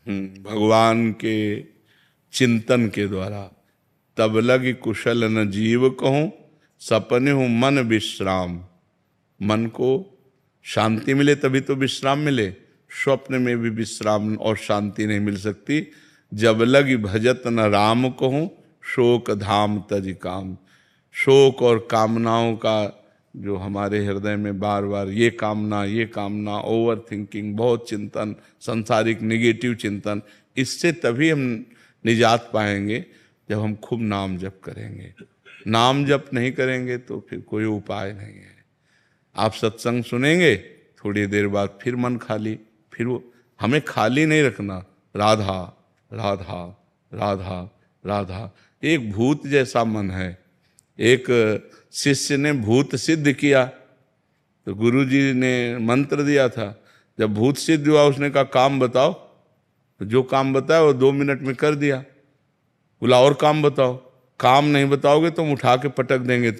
भगवान के चिंतन के द्वारा। तब लगी कुशल न जीव कहूँ, सपने हूँ मन विश्राम। मन को शांति मिले तभी तो विश्राम मिले। स्वप्न में भी विश्राम और शांति नहीं मिल सकती। जब लगी भजत न राम कहूँ, शोक धाम तज काम। शोक और कामनाओं का जो हमारे हृदय में बार बार ये कामना, ओवर थिंकिंग, बहुत चिंतन, संसारिक निगेटिव चिंतन, इससे तभी हम निजात पाएंगे जब हम खूब नाम जप करेंगे। नाम जप नहीं करेंगे तो फिर कोई उपाय नहीं है। आप सत्संग सुनेंगे, थोड़ी देर बाद फिर मन खाली, फिर वो हमें खाली नहीं रखना। राधा राधा राधा राधा। एक भूत जैसा मन है। एक शिष्य ने भूत सिद्ध किया तो गुरुजी ने मंत्र दिया था। जब भूत सिद्ध हुआ उसने कहा काम बताओ, तो जो काम बताया वो 2 मिनट में कर दिया। बोला और काम बताओ, काम नहीं बताओगे तो हम उठा के पटक देंगे।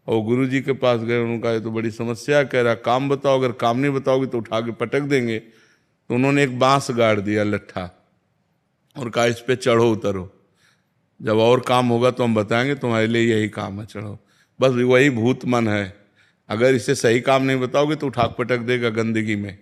और गुरुजी के पास गए, उन्होंने कहा ये तो बड़ी समस्या, कह रहा काम बताओ, अगर काम नहीं बताओगे तो उठा के पटक देंगे। तो उन्होंने एक बांस गाड़ दिया लट्ठा और कहा इस पे चढ़ो उतरो, जब और काम होगा तो हम बताएंगे, तुम्हारे लिए यही काम है, चढ़ो। बस वही भूत मन है। अगर इसे सही काम नहीं बताओगे तो उठा पटक देगा गंदगी में,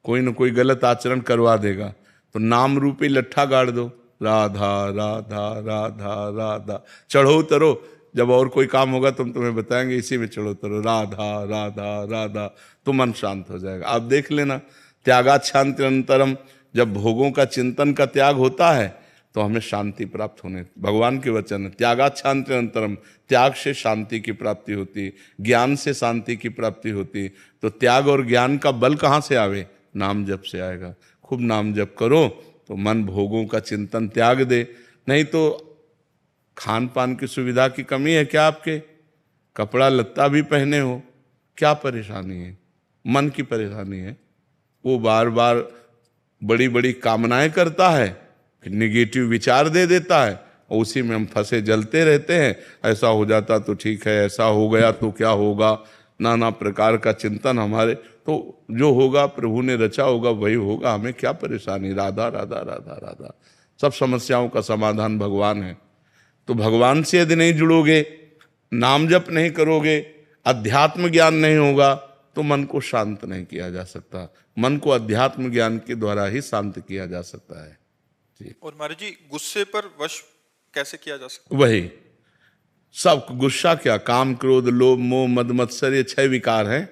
कोई न कोई गलत आचरण करवा देगा। तो नाम रूपी लट्ठा गाड़ दो, राधा राधा राधा राधा, चढ़ो उतरो, जब और कोई काम होगा तो हम तुम्हें बताएंगे, इसी में चढ़ो उतरो, राधा राधा राधा, तो मन शांत हो जाएगा। आप देख लेना, त्यागात शांति अनंतरम। जब भोगों का चिंतन का त्याग होता है तो हमें शांति प्राप्त होने, भगवान के वचन है, त्यागात शांति अनंतरम। त्याग से शांति की प्राप्ति होती, ज्ञान से शांति की प्राप्ति होती। तो त्याग और ज्ञान का बल कहाँ से आवे? नाम जप से आएगा। खूब नाम जप करो तो मन भोगों का चिंतन त्याग दे। नहीं तो खान पान की सुविधा की कमी है क्या आपके? कपड़ा लत्ता भी पहने हो, क्या परेशानी है? मन की परेशानी है। वो बार बार बड़ी बड़ी कामनाएं करता है, फिर निगेटिव विचार दे देता है और उसी में हम फंसे जलते रहते हैं। ऐसा हो जाता तो ठीक है, ऐसा हो गया तो क्या होगा, नाना प्रकार का चिंतन हमारे। तो जो होगा प्रभु ने रचा होगा वही होगा, हमें क्या परेशानी? राधा राधा राधा राधा। सब समस्याओं का समाधान भगवान है। तो भगवान से यदि नहीं जुड़ोगे, नाम जप नहीं करोगे, अध्यात्म ज्ञान नहीं होगा तो मन को शांत नहीं किया जा सकता। मन को अध्यात्म ज्ञान के द्वारा ही शांत किया जा सकता है जी। और महाराज जी, गुस्से पर वश कैसे किया जा सकता? वही सब गुस्सा क्या, काम क्रोध लोभ मोह मद मत्सर, ये 6 विकार हैं।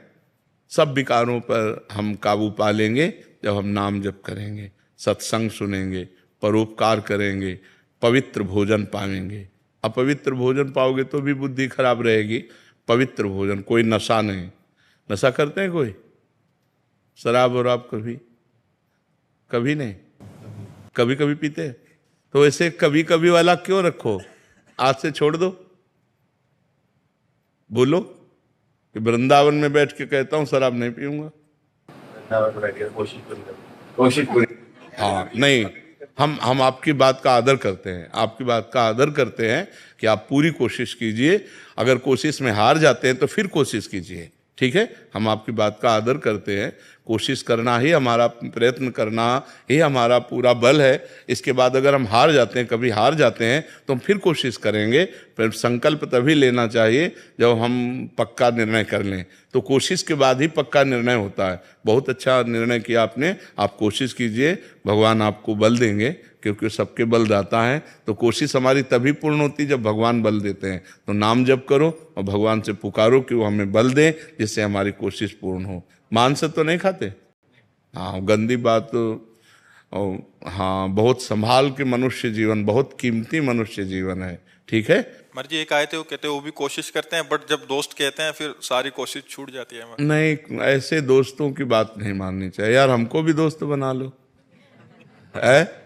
सब विकारों पर हम काबू पा लेंगे जब हम नाम जप करेंगे, सत्संग सुनेंगे, परोपकार करेंगे, पवित्र भोजन पाएंगे। अपवित्र भोजन पाओगे तो भी बुद्धि खराब रहेगी। पवित्र भोजन, कोई नशा नहीं। नशा करते हैं कोई? शराब और आप कभी कभी नहीं, कभी कभी पीते हैं। तो ऐसे कभी कभी वाला क्यों रखो? आज से छोड़ दो। बोलो कि वृंदावन में बैठ के कहता हूं शराब नहीं पीऊंगा। कोशिश पूरी। हाँ नहीं, हम आपकी बात का आदर करते हैं, आपकी बात का आदर करते हैं कि आप पूरी कोशिश कीजिए। अगर कोशिश में हार जाते हैं तो फिर कोशिश कीजिए, ठीक है? हम आपकी बात का आदर करते हैं। कोशिश करना ही हमारा, प्रयत्न करना ही हमारा पूरा बल है। इसके बाद अगर हम हार जाते हैं, कभी हार जाते हैं, तो हम फिर कोशिश करेंगे। फिर संकल्प तभी लेना चाहिए जब हम पक्का निर्णय कर लें। तो कोशिश के बाद ही पक्का निर्णय होता है। बहुत अच्छा निर्णय किया आपने। आप कोशिश कीजिए, भगवान आपको बल देंगे, क्योंकि सबके बल दाता है। तो कोशिश हमारी तभी पूर्ण होती जब भगवान बल देते हैं। तो नाम जप करो और भगवान से पुकारो कि वो हमें बल दें, जिससे हमारी कोशिश पूर्ण हो। मांस तो नहीं खाते? हाँ, गंदी बात। हाँ, बहुत संभाल के मनुष्य जीवन, बहुत कीमती मनुष्य जीवन है, ठीक है? महाराज जी, एक आए थे, वो कहते हैं वो भी कोशिश करते हैं, बट जब दोस्त कहते हैं फिर सारी कोशिश छूट जाती है। नहीं, ऐसे दोस्तों की बात नहीं माननी चाहिए यार। हमको भी दोस्त बना लो, है?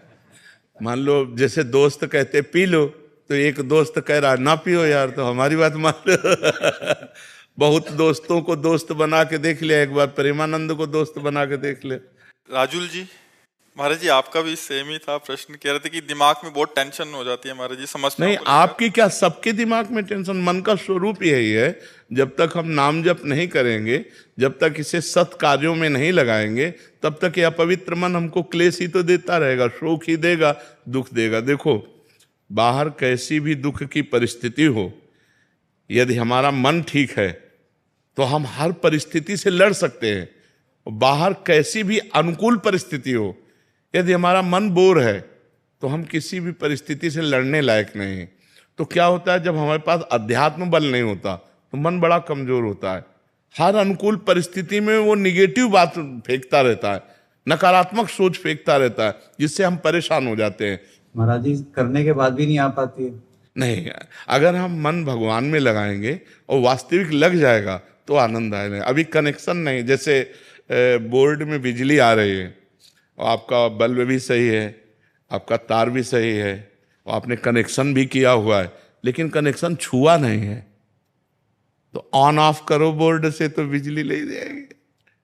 मान लो जैसे दोस्त कहते पी लो, तो एक दोस्त कह रहा ना पियो यार, तो हमारी बात मान लो। बहुत दोस्तों को दोस्त बना के देख लिया, एक बार प्रेमानंद को दोस्त बना के देख ले। राजुल जी, महाराज जी आपका भी सेम ही था प्रश्न, कह रहे थे कि दिमाग में बहुत टेंशन हो जाती है महाराज जी समस्या नहीं, आपकी क्या, सबके दिमाग में टेंशन। मन का स्वरूप यही है, जब तक हम नाम जप नहीं करेंगे, जब तक इसे सत् कार्यों में नहीं लगाएंगे, तब तक यह पवित्र मन हमको क्लेश ही तो देता रहेगा, शोक ही देगा, दुख देगा। देखो, बाहर कैसी भी दुख की परिस्थिति हो, यदि हमारा मन ठीक है तो हम हर परिस्थिति से लड़ सकते हैं। बाहर कैसी भी अनुकूल परिस्थिति हो, यदि हमारा मन बोर है तो हम किसी भी परिस्थिति से लड़ने लायक नहीं हैं। तो क्या होता है, जब हमारे पास अध्यात्म बल नहीं होता तो मन बड़ा कमजोर होता है। हर अनुकूल परिस्थिति में वो निगेटिव बात फेंकता रहता है, नकारात्मक सोच फेंकता रहता है, जिससे हम परेशान हो जाते हैं। महाराज जी करने के बाद भी नहीं आ पाती है। नहीं, अगर हम मन भगवान में लगाएंगे और वास्तविक लग जाएगा तो आनंद आएगा। अभी कनेक्शन नहीं, जैसे बोर्ड में बिजली आ रही है और आपका बल्ब भी सही है, आपका तार भी सही है और आपने कनेक्शन भी किया हुआ है, लेकिन कनेक्शन छुआ नहीं है, तो ऑन ऑफ करो बोर्ड से तो बिजली ले जाएगी।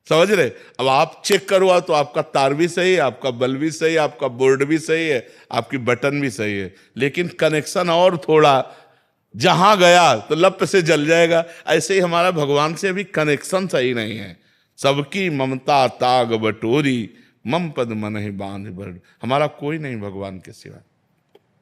समझ रहे? अब आप चेक करो तो आपका तार भी सही है, आपका बल्ब भी सही है, आपका बोर्ड भी सही है, आपकी बटन भी सही है, लेकिन कनेक्शन और थोड़ा जहां गया तो लप से जल जाएगा। ऐसे ही हमारा भगवान से अभी कनेक्शन सही नहीं है। सबकी ममता ताग बटोरी, मम पद मन ही बांध बड़। हमारा कोई नहीं भगवान के सिवा,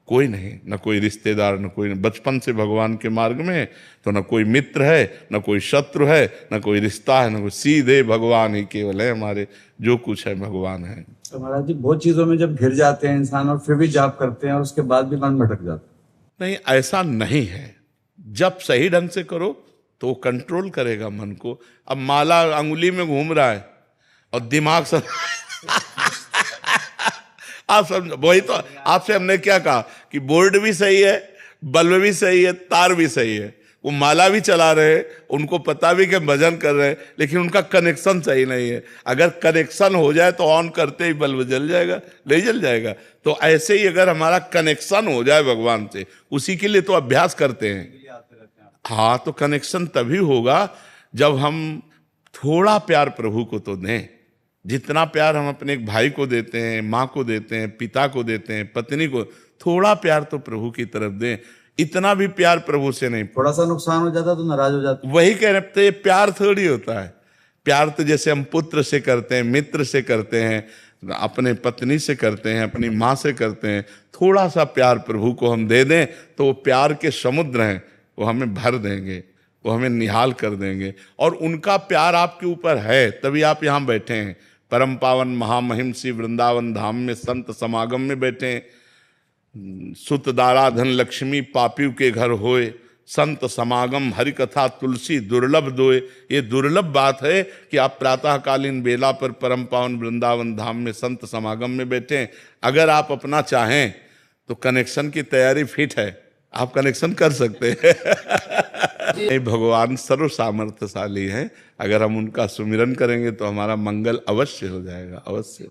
कोई नहीं, न कोई रिश्तेदार, न कोई, बचपन से भगवान के मार्ग में तो न कोई मित्र है, न कोई शत्रु है, न कोई रिश्ता है, न कोई, सीधे भगवान ही केवल है हमारे, जो कुछ है भगवान है। तो महाराज जी बहुत चीजों में जब घिर जाते हैं इंसान और फिर भी जाप करते हैं और उसके बाद भी मन भटक जाता है। नहीं, ऐसा नहीं है। जब सही ढंग से करो तो वो कंट्रोल करेगा मन को। अब माला अंगुली में घूम रहा है और दिमाग सब आप समझ, वही तो आपसे हमने क्या कहा कि बोर्ड भी सही है, बल्ब भी सही है, तार भी सही है, वो माला भी चला रहे हैं, उनको पता भी कि भजन कर रहे हैं, लेकिन उनका कनेक्शन सही नहीं है। अगर कनेक्शन हो जाए तो ऑन करते ही बल्ब जल जाएगा, नहीं जल जाएगा। तो ऐसे ही अगर हमारा कनेक्शन हो जाए भगवान से, उसी के लिए तो अभ्यास करते हैं। हाँ, तो कनेक्शन तभी होगा जब हम थोड़ा प्यार प्रभु को तो दें। जितना प्यार हम अपने एक भाई को देते हैं, माँ को देते हैं, पिता को देते हैं, पत्नी को, थोड़ा प्यार तो प्रभु की तरफ दें। इतना भी प्यार प्रभु से नहीं। थोड़ा सा नुकसान हो जाता तो नाराज हो जाते। वही कह रहे थे, प्यार थोड़ी होता है। प्यार तो जैसे हम पुत्र से करते हैं, मित्र से करते हैं, अपने पत्नी से करते हैं, अपनी माँ से करते हैं। थोड़ा सा प्यार प्रभु को हम दे दें तो वो प्यार के समुद्र हैं, वो हमें भर देंगे, वो हमें निहाल कर देंगे। और उनका प्यार आपके ऊपर है, तभी आप यहाँ बैठे हैं, परम पावन महामहिम श्री वृंदावन धाम में संत समागम में बैठे हैं। सुत दारा धन लक्ष्मी पापियों के घर होए, संत समागम हरि कथा तुलसी दुर्लभ दोए। ये दुर्लभ बात है कि आप प्रातःकालीन बेला पर परम पावन वृंदावन धाम में संत समागम में बैठे हैं। अगर आप अपना चाहें तो कनेक्शन की तैयारी फिट है, आप कनेक्शन कर सकते हैं। भगवान सर्व सामर्थ्यशाली है, अगर हम उनका सुमिरन करेंगे तो हमारा मंगल अवश्य हो जाएगा, अवश्य।